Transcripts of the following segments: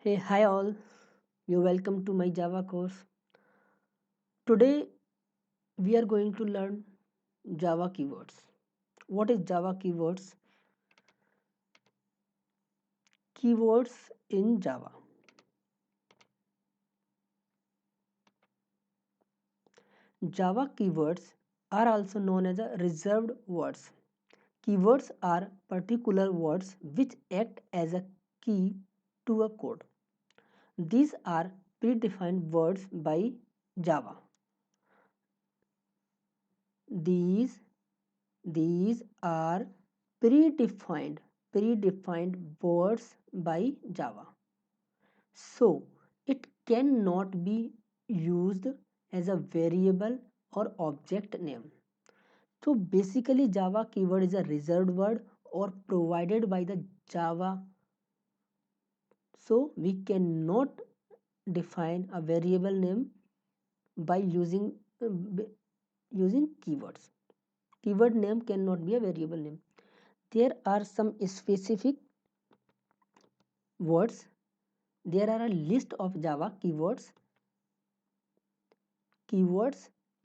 Hey, hi all. You're welcome to my Java course. Today we are going to learn Java keywords. What is Java keywords? Keywords in Java. Java keywords are also known as a reserved words. Keywords are particular words which act as a key to a code. These are predefined words by Java. These These are predefined words by Java. So it cannot be used as a variable or object name. So basically Java keyword is a reserved word or provided by the Java. So we cannot define a variable name by using keywords. Keyword name cannot be a variable name. There are some specific words. There are a list of Java keywords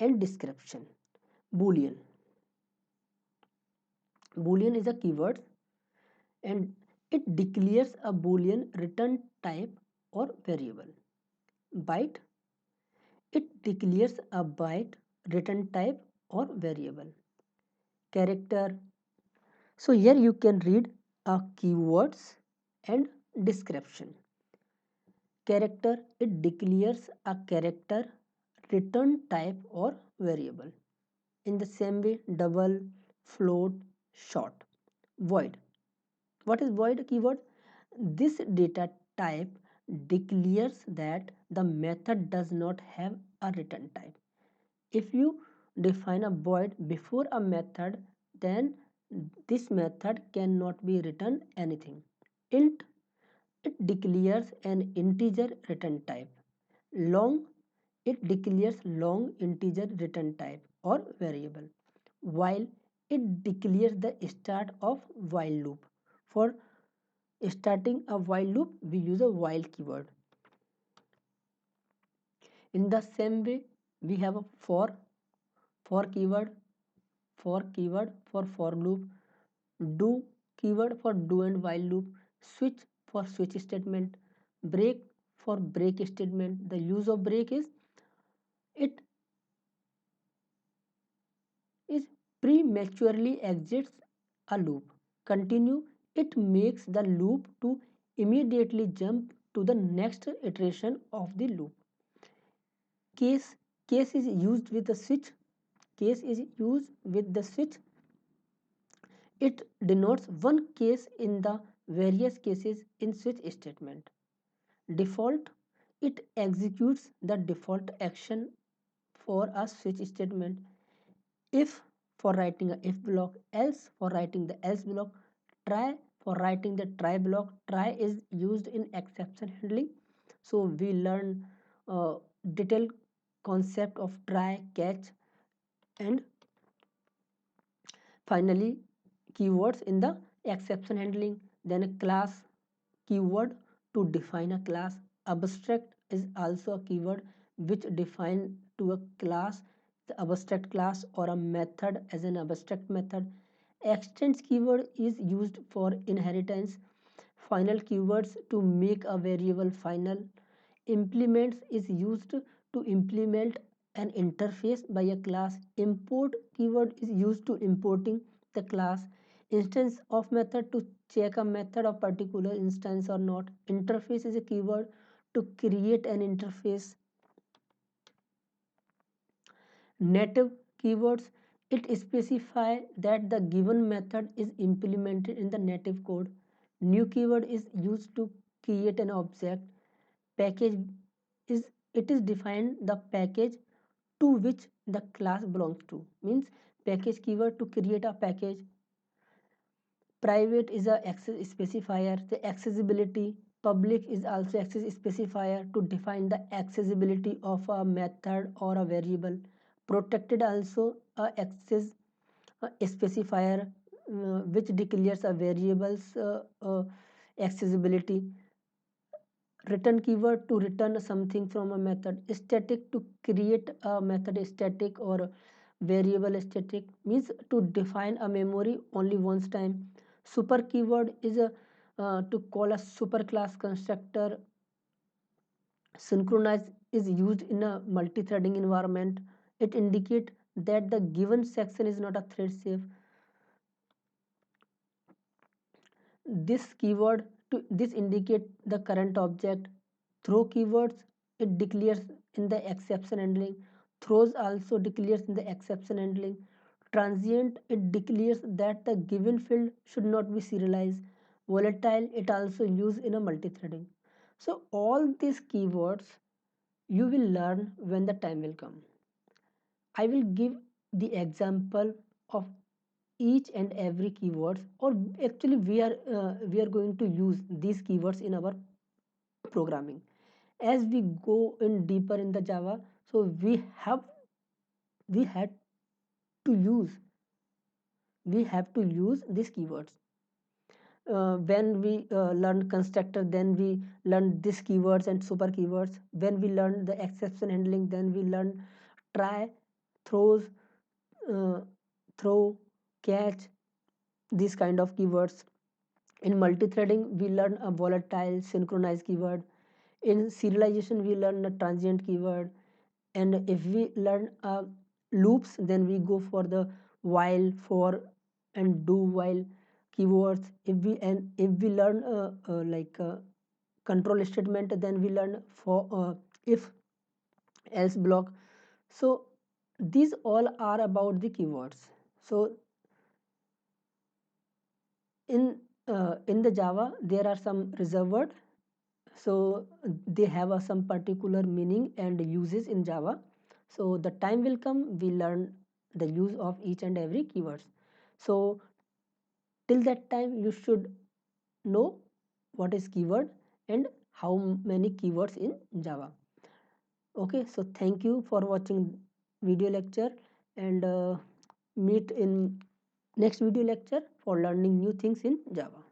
and description. Boolean. Boolean is a keyword and it declares a Boolean return type or variable. Byte. It declares a byte return type or variable. Character. So here you can read a keywords and description. Character. It declares a character return type or variable. In the same way, double, float, short. Void. What is void keyword? This data type declares that the method does not have a return type. If you define a void before a method, then this method cannot be returned anything. Int. It declares an integer return type. Long. It declares long integer return type or variable. While. It declares the start of while loop. For starting a while loop, we use a while keyword. In the same way, we have a for keyword, for loop, do keyword for do and while loop, switch for switch statement, break for break statement. The use of break is it is prematurely exits a loop. Continue, it makes the loop to immediately jump to the next iteration of the loop. Case. Case is used with the switch. Case is used with the switch. It denotes one case in the various cases in switch statement. Default. It executes the default action for a switch statement. If for writing a if block, else for writing the else block, try for writing the try block. Try is used in exception handling. So we learn detailed concept of try, catch, and finally keywords in the exception handling. Then a class keyword to define a class. Abstract is also a keyword which define to a class the abstract class or a method as an abstract method. Extends keyword is used for inheritance. Final keywords to make a variable final. Implements is used to implement an interface by a class. Import keyword is used to importing the class. Instance of method to check a method of particular instance or not. Interface is a keyword to create an interface. Native keywords, it specify that the given method is implemented in the native code. New keyword is used to create an object. Package is it is defined the package to which the class belongs to, means package keyword to create a package. Private is a access specifier. The accessibility. Public is also access specifier to define the accessibility of a method or a variable. Protected also a access specifier which declares a variable's accessibility. return keyword to return something from a method, static to create a method static, or variable static means to define a memory only once time. Super keyword is a to call a super class constructor. Synchronize is used in a multi-threading environment. It indicates that the given section is not a thread safe. This keyword to this indicate the current object. Throw keywords, it declares in the exception handling. Throws also declares in the exception handling. Transient, it declares that the given field should not be serialized. Volatile, it also used in a multi-threading. So all these keywords you will learn when the time will come. I will give the example of each and every keywords, or actually we are going to use these keywords in our programming. As we go in deeper in the Java, so we had to use these keywords. When we learn constructor, then we learn these keywords and super keywords. When we learn the exception handling, then we learn try, throws, uh, throw, catch, these kind of keywords. In multi-threading, we learn a volatile synchronized keyword. In serialization, we learn a transient keyword. And if we learn loops, then we go for the while, for, and do while keywords. If we learn control statement, then we learn for if else block. So these all are about the keywords. So in the Java, there are some reserved word, so they have some particular meaning and uses in Java. So the time will come, we learn the use of each and every keywords. So till that time you should know what is keyword and how many keywords in Java. Okay, so thank you for watching video lecture, and meet in next video lecture for learning new things in Java.